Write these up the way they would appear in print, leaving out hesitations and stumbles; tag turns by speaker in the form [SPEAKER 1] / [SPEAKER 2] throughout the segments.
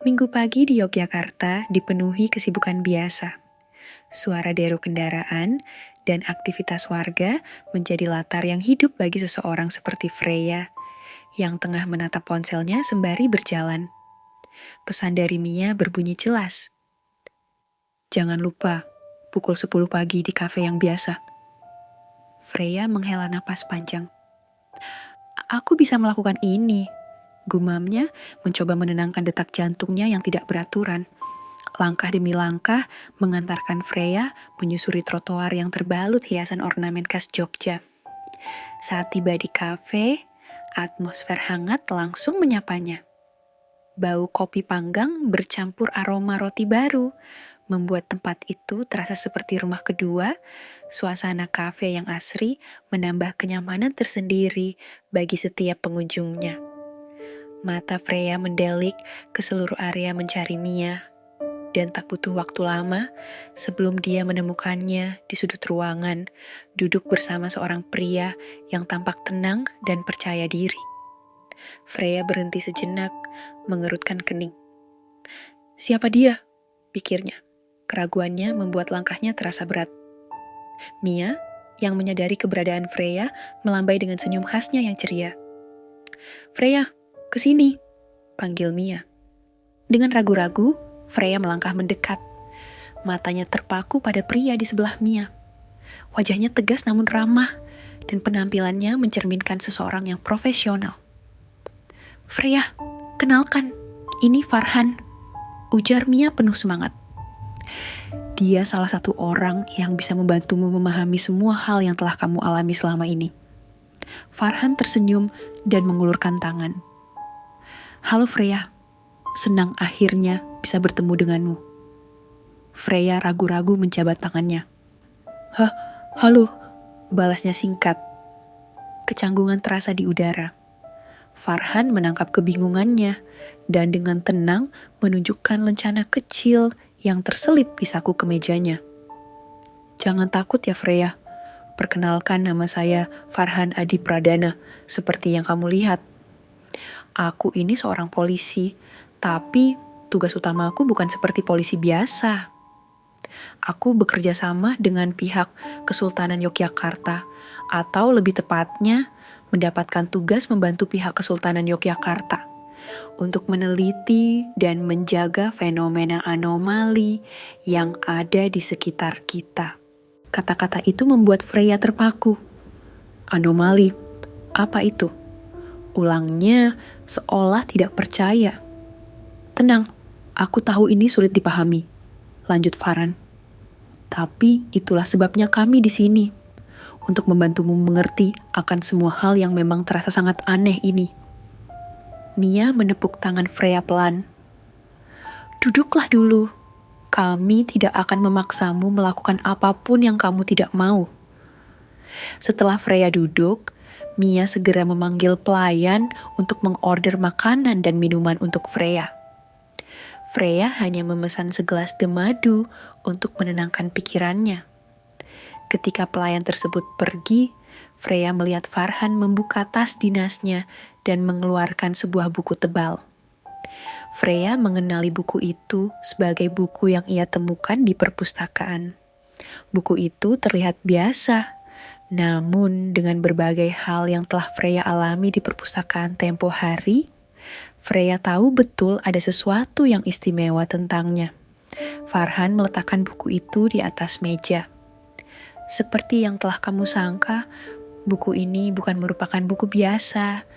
[SPEAKER 1] Minggu pagi di Yogyakarta dipenuhi kesibukan biasa. Suara deru kendaraan dan aktivitas warga menjadi latar yang hidup bagi seseorang seperti Freya yang tengah menatap ponselnya sembari berjalan. Pesan dari Mia berbunyi jelas. Jangan lupa, pukul 10 pagi di kafe yang biasa. Freya menghela napas panjang. Aku bisa melakukan ini, gumamnya mencoba menenangkan detak jantungnya yang tidak beraturan. Langkah demi langkah mengantarkan Freya menyusuri trotoar yang terbalut hiasan ornamen khas Jogja. Saat tiba di kafe, atmosfer hangat langsung menyapanya. Bau kopi panggang bercampur aroma roti baru, membuat tempat itu terasa seperti rumah kedua. Suasana kafe yang asri menambah kenyamanan tersendiri bagi setiap pengunjungnya. Mata Freya mendelik ke seluruh area mencari Mia, dan tak butuh waktu lama sebelum dia menemukannya di sudut ruangan, duduk bersama seorang pria yang tampak tenang dan percaya diri. Freya berhenti sejenak, mengerutkan kening. Siapa dia? Pikirnya. Keraguannya membuat langkahnya terasa berat. Mia, yang menyadari keberadaan Freya, melambai dengan senyum khasnya yang ceria. Freya, kesini, panggil Mia. Dengan ragu-ragu, Freya melangkah mendekat. Matanya terpaku pada pria di sebelah Mia. Wajahnya tegas namun ramah, dan penampilannya mencerminkan seseorang yang profesional. Freya, kenalkan, ini Farhan, ujar Mia penuh semangat. Dia salah satu orang yang bisa membantumu memahami semua hal yang telah kamu alami selama ini. Farhan tersenyum dan mengulurkan tangan. Halo Freya, senang akhirnya bisa bertemu denganmu. Freya ragu-ragu menjabat tangannya. Halo, balasnya singkat. Kecanggungan terasa di udara. Farhan menangkap kebingungannya dan dengan tenang menunjukkan lencana kecil yang terselip di saku kemejanya. Jangan takut ya Freya, perkenalkan nama saya Farhan Adi Pradana, seperti yang kamu lihat. Aku ini seorang polisi, tapi tugas utamaku bukan seperti polisi biasa. Aku bekerja sama dengan pihak Kesultanan Yogyakarta, atau lebih tepatnya mendapatkan tugas membantu pihak Kesultanan Yogyakarta untuk meneliti dan menjaga fenomena anomali yang ada di sekitar kita. Kata-kata itu membuat Freya terpaku. Anomali, apa itu? Ulangnya seolah tidak percaya. Tenang, aku tahu ini sulit dipahami, lanjut Farhan. Tapi itulah sebabnya kami di sini, untuk membantumu mengerti akan semua hal yang memang terasa sangat aneh ini. Mia menepuk tangan Freya pelan. Duduklah dulu. Kami tidak akan memaksamu melakukan apapun yang kamu tidak mau. Setelah Freya duduk, Mia segera memanggil pelayan untuk mengorder makanan dan minuman untuk Freya. Freya hanya memesan segelas teh madu untuk menenangkan pikirannya. Ketika pelayan tersebut pergi, Freya melihat Farhan membuka tas dinasnya dan mengeluarkan sebuah buku tebal. Freya mengenali buku itu sebagai buku yang ia temukan di perpustakaan. Buku itu terlihat biasa, namun dengan berbagai hal yang telah Freya alami di perpustakaan tempo hari, Freya tahu betul ada sesuatu yang istimewa tentangnya. Farhan meletakkan buku itu di atas meja. Seperti yang telah kamu sangka, buku ini bukan merupakan buku biasa.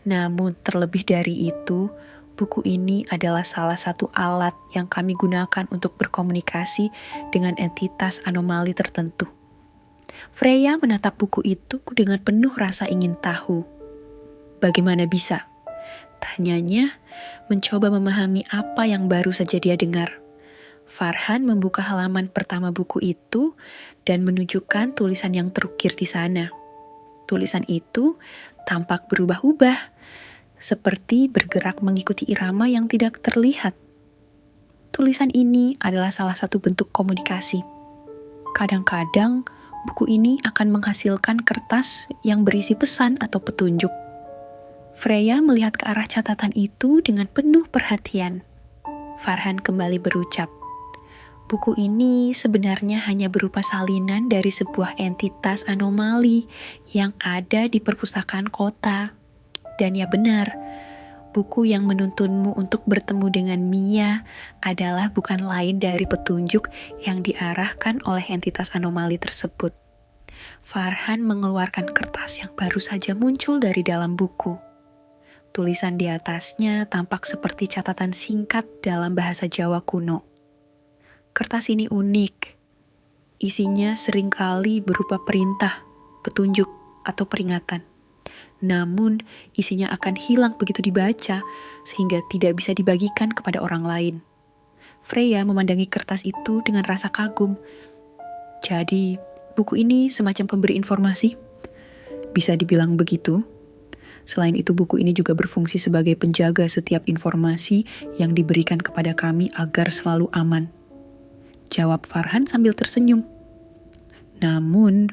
[SPEAKER 1] Namun terlebih dari itu, buku ini adalah salah satu alat yang kami gunakan untuk berkomunikasi dengan entitas anomali tertentu. Freya menatap buku itu dengan penuh rasa ingin tahu. Bagaimana bisa? Tanyanya, mencoba memahami apa yang baru saja dia dengar. Farhan membuka halaman pertama buku itu dan menunjukkan tulisan yang terukir di sana. Tulisan itu tampak berubah-ubah, seperti bergerak mengikuti irama yang tidak terlihat. Tulisan ini adalah salah satu bentuk komunikasi. Kadang-kadang, buku ini akan menghasilkan kertas yang berisi pesan atau petunjuk. Freya melihat ke arah catatan itu dengan penuh perhatian. Farhan kembali berucap, buku ini sebenarnya hanya berupa salinan dari sebuah entitas anomali yang ada di perpustakaan kota. Dan ya benar, buku yang menuntunmu untuk bertemu dengan Mia adalah bukan lain dari petunjuk yang diarahkan oleh entitas anomali tersebut. Farhan mengeluarkan kertas yang baru saja muncul dari dalam buku. Tulisan di atasnya tampak seperti catatan singkat dalam bahasa Jawa kuno. Kertas ini unik. Isinya seringkali berupa perintah, petunjuk, atau peringatan. Namun, isinya akan hilang begitu dibaca, sehingga tidak bisa dibagikan kepada orang lain. Freya memandangi kertas itu dengan rasa kagum. Jadi, buku ini semacam pemberi informasi? Bisa dibilang begitu. Selain itu, buku ini juga berfungsi sebagai penjaga setiap informasi yang diberikan kepada kami agar selalu aman. Jawab Farhan sambil tersenyum. Namun,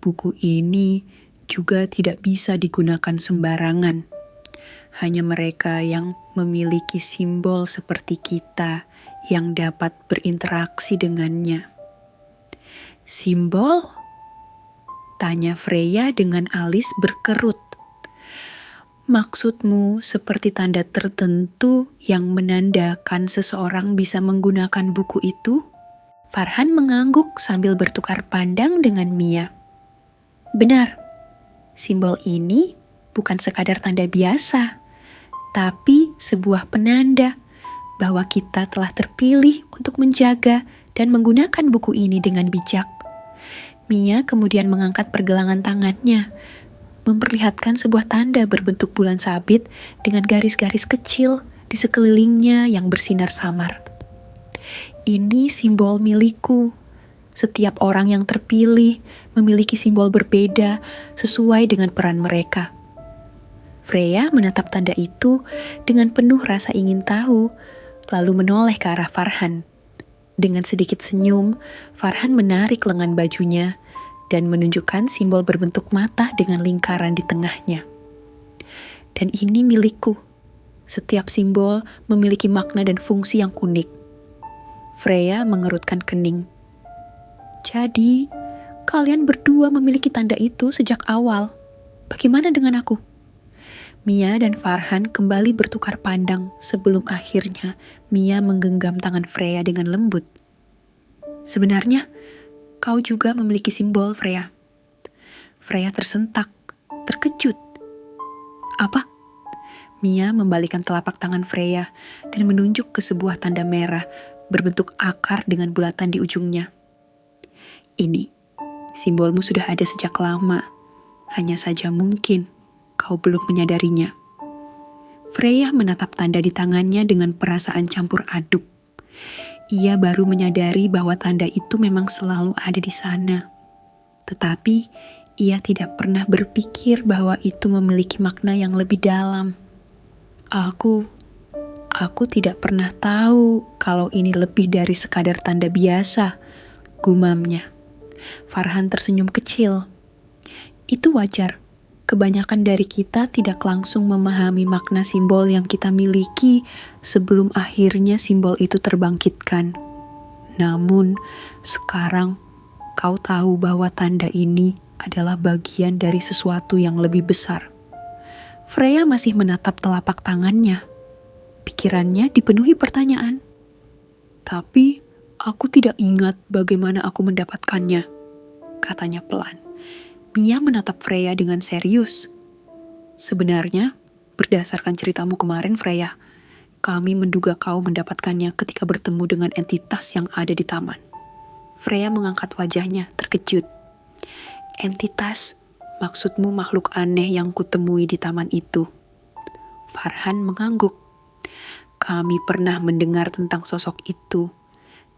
[SPEAKER 1] buku ini juga tidak bisa digunakan sembarangan. Hanya mereka yang memiliki simbol seperti kita yang dapat berinteraksi dengannya. Simbol? Tanya Freya dengan alis berkerut. Maksudmu seperti tanda tertentu yang menandakan seseorang bisa menggunakan buku itu? Farhan mengangguk sambil bertukar pandang dengan Mia. Benar, simbol ini bukan sekadar tanda biasa, tapi sebuah penanda bahwa kita telah terpilih untuk menjaga dan menggunakan buku ini dengan bijak. Mia kemudian mengangkat pergelangan tangannya, memperlihatkan sebuah tanda berbentuk bulan sabit dengan garis-garis kecil di sekelilingnya yang bersinar samar. Ini simbol milikku. Setiap orang yang terpilih memiliki simbol berbeda sesuai dengan peran mereka. Freya menatap tanda itu dengan penuh rasa ingin tahu, lalu menoleh ke arah Farhan. Dengan sedikit senyum, Farhan menarik lengan bajunya dan menunjukkan simbol berbentuk mata dengan lingkaran di tengahnya. Dan ini milikku. Setiap simbol memiliki makna dan fungsi yang unik. Freya mengerutkan kening. Jadi, kalian berdua memiliki tanda itu sejak awal. Bagaimana dengan aku? Mia dan Farhan kembali bertukar pandang sebelum akhirnya Mia menggenggam tangan Freya dengan lembut. Sebenarnya, kau juga memiliki simbol, Freya. Freya tersentak, terkejut. Apa? Mia membalikkan telapak tangan Freya dan menunjuk ke sebuah tanda merah berbentuk akar dengan bulatan di ujungnya. Ini, simbolmu sudah ada sejak lama. Hanya saja mungkin kau belum menyadarinya. Freya menatap tanda di tangannya dengan perasaan campur aduk. Ia baru menyadari bahwa tanda itu memang selalu ada di sana. Tetapi, ia tidak pernah berpikir bahwa itu memiliki makna yang lebih dalam. Aku tidak pernah tahu kalau ini lebih dari sekadar tanda biasa, gumamnya. Farhan tersenyum kecil. Itu wajar. Kebanyakan dari kita tidak langsung memahami makna simbol yang kita miliki sebelum akhirnya simbol itu terbangkitkan. Namun, sekarang kau tahu bahwa tanda ini adalah bagian dari sesuatu yang lebih besar. Freya masih menatap telapak tangannya. Pikirannya dipenuhi pertanyaan. Tapi, aku tidak ingat bagaimana aku mendapatkannya, katanya pelan. Mia menatap Freya dengan serius. Sebenarnya, berdasarkan ceritamu kemarin, Freya, kami menduga kau mendapatkannya ketika bertemu dengan entitas yang ada di taman. Freya mengangkat wajahnya, terkejut. Entitas, maksudmu makhluk aneh yang kutemui di taman itu? Farhan mengangguk. Kami pernah mendengar tentang sosok itu.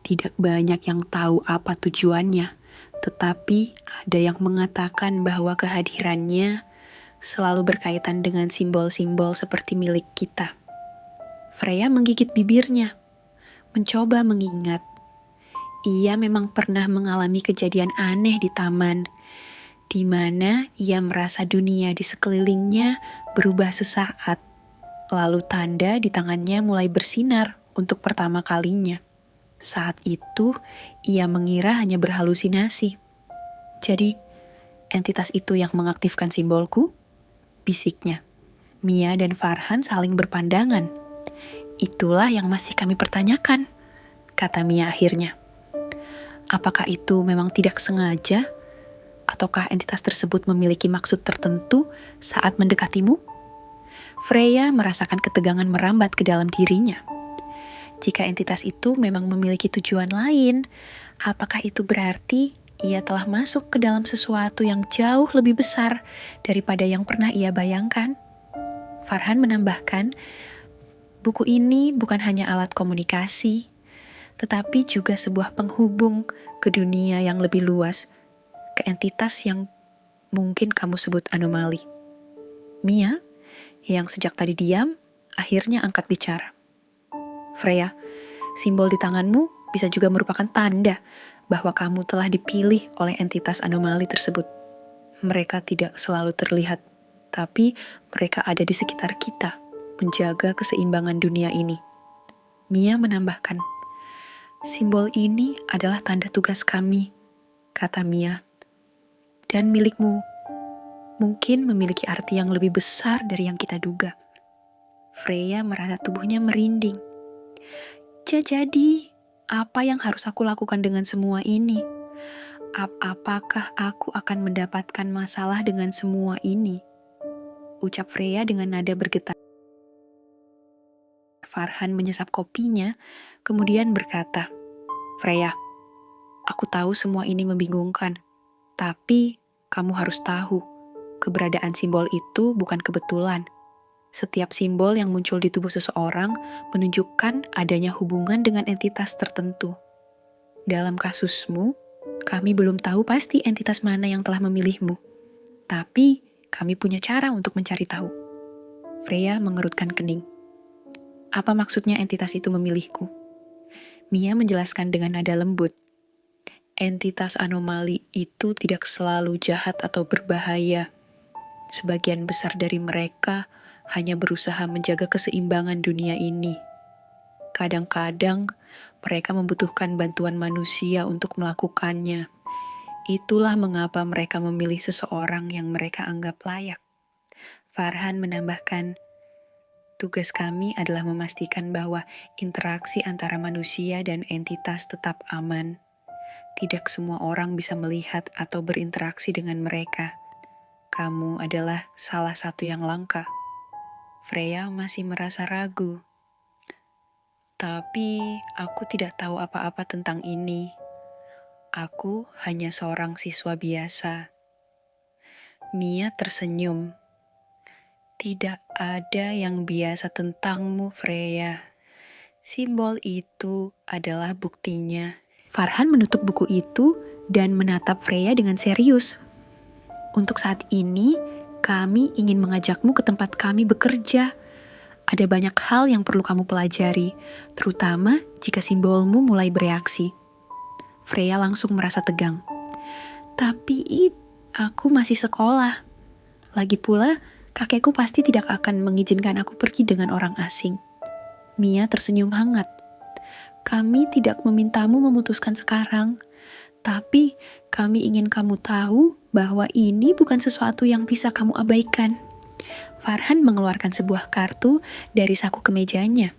[SPEAKER 1] Tidak banyak yang tahu apa tujuannya, tetapi ada yang mengatakan bahwa kehadirannya selalu berkaitan dengan simbol-simbol seperti milik kita. Freya menggigit bibirnya, mencoba mengingat. Ia memang pernah mengalami kejadian aneh di taman, di mana ia merasa dunia di sekelilingnya berubah sesaat. Lalu tanda di tangannya mulai bersinar untuk pertama kalinya. Saat itu, ia mengira hanya berhalusinasi. Jadi, entitas itu yang mengaktifkan simbolku? Bisiknya. Mia dan Farhan saling berpandangan. Itulah yang masih kami pertanyakan, kata Mia akhirnya. Apakah itu memang tidak sengaja? Ataukah entitas tersebut memiliki maksud tertentu saat mendekatimu? Freya merasakan ketegangan merambat ke dalam dirinya. Jika entitas itu memang memiliki tujuan lain, apakah itu berarti ia telah masuk ke dalam sesuatu yang jauh lebih besar daripada yang pernah ia bayangkan? Farhan menambahkan, buku ini bukan hanya alat komunikasi, tetapi juga sebuah penghubung ke dunia yang lebih luas, ke entitas yang mungkin kamu sebut anomali. Mia, yang sejak tadi diam, akhirnya angkat bicara. Freya, simbol di tanganmu bisa juga merupakan tanda bahwa kamu telah dipilih oleh entitas anomali tersebut. Mereka tidak selalu terlihat, tapi mereka ada di sekitar kita, menjaga keseimbangan dunia ini. Mia menambahkan, simbol ini adalah tanda tugas kami, kata Mia. Dan milikmu mungkin memiliki arti yang lebih besar dari yang kita duga. Freya merasa tubuhnya merinding. Jadi, apa yang harus aku lakukan dengan semua ini? Apakah aku akan mendapatkan masalah dengan semua ini? Ucap Freya dengan nada bergetar. Farhan menyesap kopinya, kemudian berkata, Freya, aku tahu semua ini membingungkan, tapi kamu harus tahu, keberadaan simbol itu bukan kebetulan. Setiap simbol yang muncul di tubuh seseorang menunjukkan adanya hubungan dengan entitas tertentu. Dalam kasusmu, kami belum tahu pasti entitas mana yang telah memilihmu. Tapi, kami punya cara untuk mencari tahu. Freya mengerutkan kening. Apa maksudnya entitas itu memilihku? Mia menjelaskan dengan nada lembut. Entitas anomali itu tidak selalu jahat atau berbahaya. Sebagian besar dari mereka hanya berusaha menjaga keseimbangan dunia ini. Kadang-kadang mereka membutuhkan bantuan manusia untuk melakukannya. Itulah mengapa mereka memilih seseorang yang mereka anggap layak. Farhan menambahkan, tugas kami adalah memastikan bahwa interaksi antara manusia dan entitas tetap aman. Tidak semua orang bisa melihat atau berinteraksi dengan mereka. Kamu adalah salah satu yang langka. Freya masih merasa ragu. Tapi aku tidak tahu apa-apa tentang ini. Aku hanya seorang siswa biasa. Mia tersenyum. Tidak ada yang biasa tentangmu, Freya. Simbol itu adalah buktinya. Farhan menutup buku itu dan menatap Freya dengan serius. Untuk saat ini, kami ingin mengajakmu ke tempat kami bekerja. Ada banyak hal yang perlu kamu pelajari, terutama jika simbolmu mulai bereaksi. Freya langsung merasa tegang. Tapi aku masih sekolah. Lagi pula, kakekku pasti tidak akan mengizinkan aku pergi dengan orang asing. Mia tersenyum hangat. Kami tidak memintamu memutuskan sekarang, tapi kami ingin kamu tahu bahwa ini bukan sesuatu yang bisa kamu abaikan. Farhan mengeluarkan sebuah kartu dari saku kemejanya.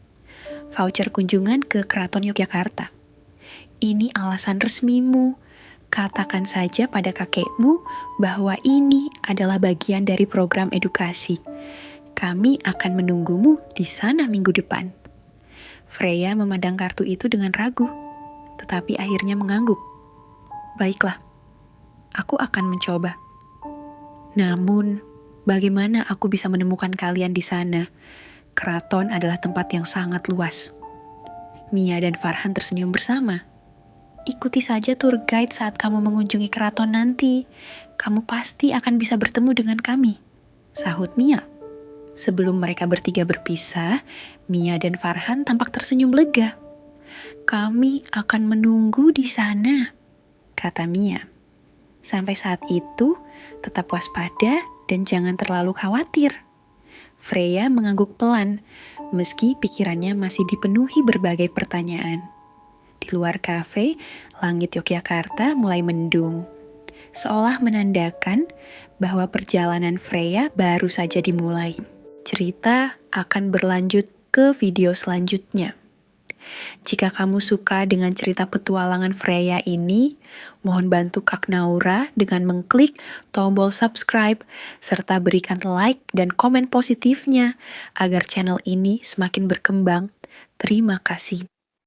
[SPEAKER 1] Voucher kunjungan ke Keraton Yogyakarta. Ini alasan resmimu. Katakan saja pada kakekmu bahwa ini adalah bagian dari program edukasi. Kami akan menunggumu di sana minggu depan. Freya memandang kartu itu dengan ragu, tetapi akhirnya mengangguk. Baiklah, aku akan mencoba. Namun, bagaimana aku bisa menemukan kalian di sana? Keraton adalah tempat yang sangat luas. Mia dan Farhan tersenyum bersama. Ikuti saja tour guide saat kamu mengunjungi keraton nanti. Kamu pasti akan bisa bertemu dengan kami, sahut Mia. Sebelum mereka bertiga berpisah, Mia dan Farhan tampak tersenyum lega. Kami akan menunggu di sana, kata Mia. Sampai saat itu, tetap waspada dan jangan terlalu khawatir. Freya mengangguk pelan, meski pikirannya masih dipenuhi berbagai pertanyaan. Di luar kafe, langit Yogyakarta mulai mendung, seolah menandakan bahwa perjalanan Freya baru saja dimulai. Cerita akan berlanjut ke video selanjutnya. Jika kamu suka dengan cerita petualangan Freya ini, mohon bantu Kak Naura dengan mengklik tombol subscribe serta berikan like dan komen positifnya agar channel ini semakin berkembang. Terima kasih.